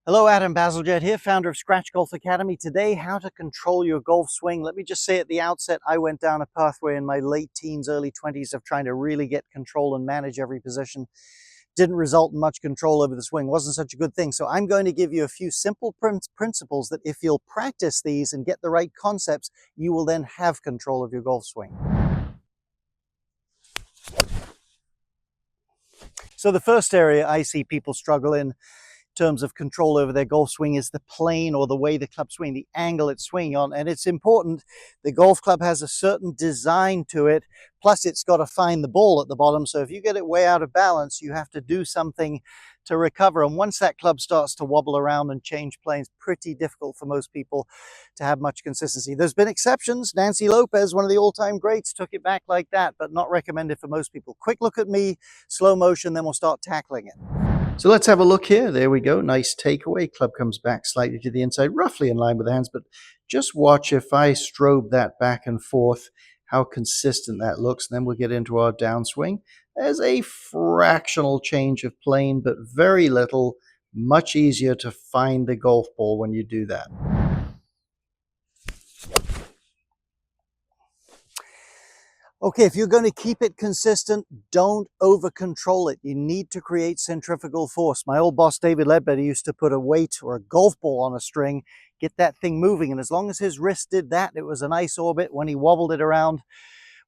Hello, Adam Bazalgette here, founder of Scratch Golf Academy. Today, how to control your golf swing. Let me just say at the outset, I went down a pathway in my late teens, early 20s of trying to really get control and manage every position. Didn't result in much control over the swing. Wasn't such a good thing. So I'm going to give you a few simple principles that if you'll practice these and get the right concepts, you will then have control of your golf swing. So the first area I see people struggle in terms of control over their golf swing is the plane or the way the club swing, the angle it's swinging on. And it's important. The golf club has a certain design to it, plus it's got to find the ball at the bottom. So if you get it way out of balance, you have to do something to recover. And once that club starts to wobble around and change planes, pretty difficult for most people to have much consistency. There's been exceptions. Nancy Lopez, one of the all-time greats, took it back like that, but not recommended for most people. Quick look at me, slow motion, then we'll start tackling it. So let's have a look here. There we go. Nice takeaway. Club comes back slightly to the inside, roughly in line with the hands, but just watch if I strobe that back and forth, how consistent that looks. And then we'll get into our downswing. There's a fractional change of plane, but very little. Much easier to find the golf ball when you do that. Okay, if you're going to keep it consistent, don't over control it. You need to create centrifugal force. My old boss, David Leadbetter, used to put a weight or a golf ball on a string, get that thing moving. And as long as his wrist did that, it was a nice orbit. When he wobbled it around,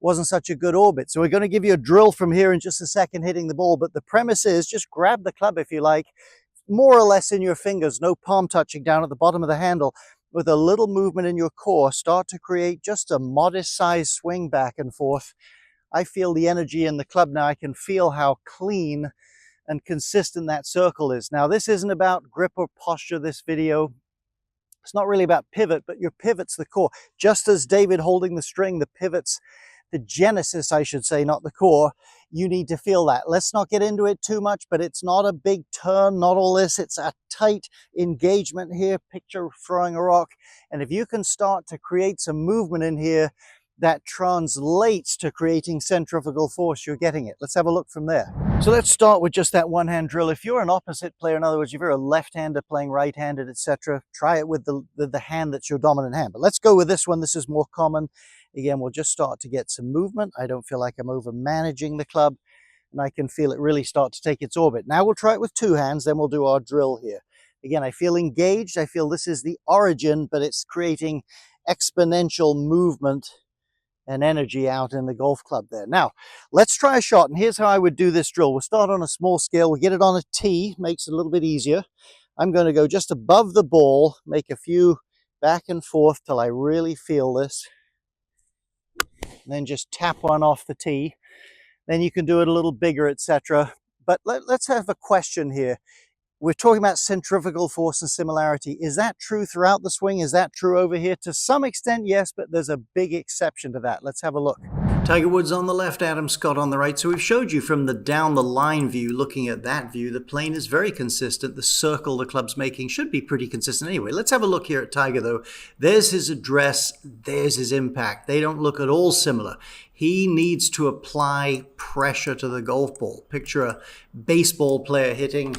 wasn't such a good orbit. So we're going to give you a drill from here in just a second hitting the ball. But the premise is just grab the club if you like, more or less in your fingers, no palm touching down at the bottom of the handle. With a little movement in your core, start to create just a modest size swing back and forth. I feel the energy in the club now. I can feel how clean and consistent that circle is. Now, this isn't about grip or posture, this video. It's not really about pivot, but your pivot's the core. Just as David holding the string, the pivot's the genesis, I should say, not the core. You need to feel that. Let's not get into it too much, but it's not a big turn, not all this. It's a tight engagement here. Picture throwing a rock. And if you can start to create some movement in here, that translates to creating centrifugal force, you're getting it. Let's have a look from there. So let's start with just that one-hand drill. If you're an opposite player, in other words, if you're a left-hander playing right-handed, etc., try it with the hand that's your dominant hand. But let's go with this one. This is more common. Again, we'll just start to get some movement. I don't feel like I'm over managing the club, and I can feel it really start to take its orbit. Now we'll try it with two hands, then we'll do our drill here. Again, I feel engaged. I feel this is the origin, but it's creating exponential movement and energy out in the golf club there. Now, let's try a shot, and here's how I would do this drill. We'll start on a small scale. We'll get it on a tee, makes it a little bit easier. I'm going to go just above the ball, make a few back and forth till I really feel this. And then just tap one off the tee. Then you can do it a little bigger, etc. But let's have a question here. We're talking about centrifugal force and similarity. Is that true throughout the swing? Is that true over here? To some extent, yes, but there's a big exception to that. Let's have a look. Tiger Woods on the left, Adam Scott on the right. So we've showed you from the down the line view, looking at that view, the plane is very consistent. The circle the club's making should be pretty consistent anyway. Let's have a look here at Tiger though. There's his address, there's his impact. They don't look at all similar. He needs to apply pressure to the golf ball. Picture a baseball player hitting,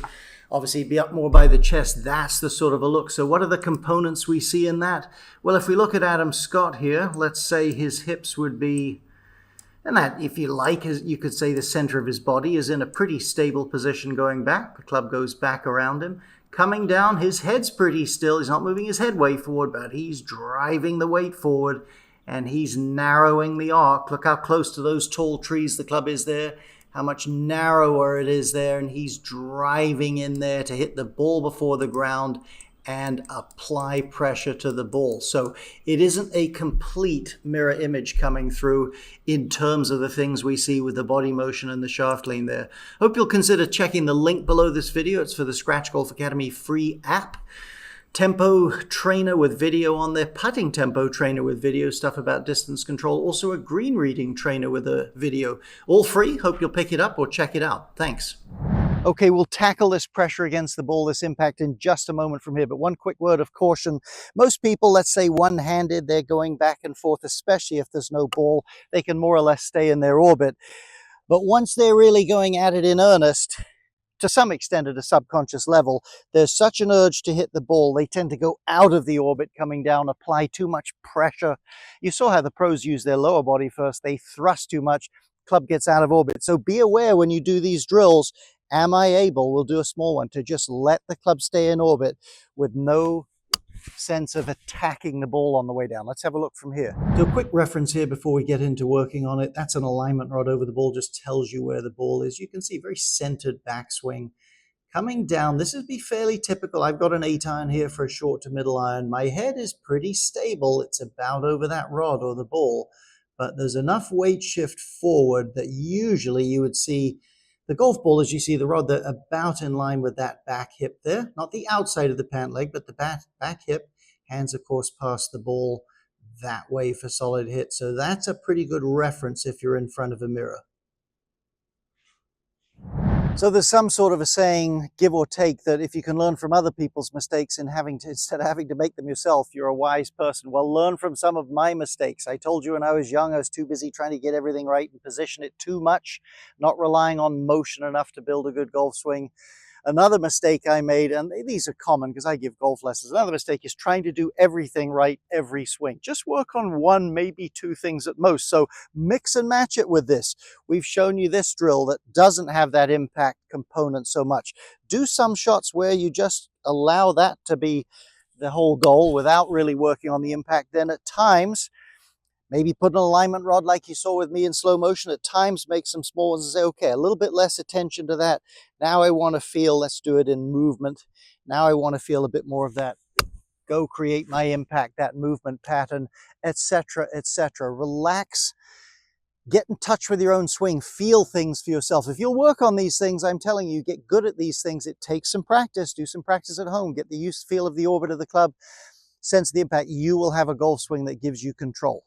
obviously be up more by the chest. That's the sort of a look. So what are the components we see in that? Well, if we look at Adam Scott here, let's say his hips would be, and that, if you like, you could say the center of his body is in a pretty stable position going back. The club goes back around him. Coming down, his head's pretty still. He's not moving his head way forward, but he's driving the weight forward and he's narrowing the arc. Look how close to those tall trees the club is there, how much narrower it is there, and he's driving in there to hit the ball before the ground and apply pressure to the ball. So it isn't a complete mirror image coming through in terms of the things we see with the body motion and the shaft lean there. Hope you'll consider checking the link below this video. It's for the Scratch Golf Academy free app. Tempo trainer with video on there, putting tempo trainer with video, stuff about distance control, also a green reading trainer with a video. All free. Hope you'll pick it up or check it out. Thanks. Okay, we'll tackle this pressure against the ball, this impact, in just a moment from here. But one quick word of caution. Most people, let's say one-handed, they're going back and forth, especially if there's no ball. They can more or less stay in their orbit. But once they're really going at it in earnest, to some extent at a subconscious level, there's such an urge to hit the ball. They tend to go out of the orbit coming down, apply too much pressure. You saw how the pros use their lower body first. They thrust too much, club gets out of orbit. So be aware when you do these drills, am I able, we'll do a small one, to just let the club stay in orbit with no sense of attacking the ball on the way down. Let's have a look from here. Do a quick reference here before we get into working on it. That's an alignment rod over the ball, just tells you where the ball is. You can see very centered backswing. Coming down, this would be fairly typical. I've got an 8-iron here for a short to middle iron. My head is pretty stable. It's about over that rod or the ball, but there's enough weight shift forward that usually you would see the golf ball, as you see the rod, they're about in line with that back hip there. Not the outside of the pant leg, but the back hip. Hands, of course, pass the ball that way for solid hit. So that's a pretty good reference if you're in front of a mirror. So there's some sort of a saying, give or take, that if you can learn from other people's mistakes and instead of having to make them yourself, you're a wise person. Well, learn from some of my mistakes. I told you when I was young, I was too busy trying to get everything right and position it too much, not relying on motion enough to build a good golf swing. Another mistake I made, and these are common because I give golf lessons, another mistake is trying to do everything right every swing. Just work on one, maybe two things at most. So mix and match it with this. We've shown you this drill that doesn't have that impact component so much. Do some shots where you just allow that to be the whole goal without really working on the impact. Then at times, maybe put an alignment rod like you saw with me in slow motion. At times, make some small ones and say, okay, a little bit less attention to that. Now I want to feel, let's do it in movement. Now I want to feel a bit more of that. Go create my impact, that movement pattern, etc., etc. Relax. Get in touch with your own swing. Feel things for yourself. If you'll work on these things, I'm telling you, get good at these things. It takes some practice. Do some practice at home. Get the feel of the orbit of the club. Sense the impact. You will have a golf swing that gives you control.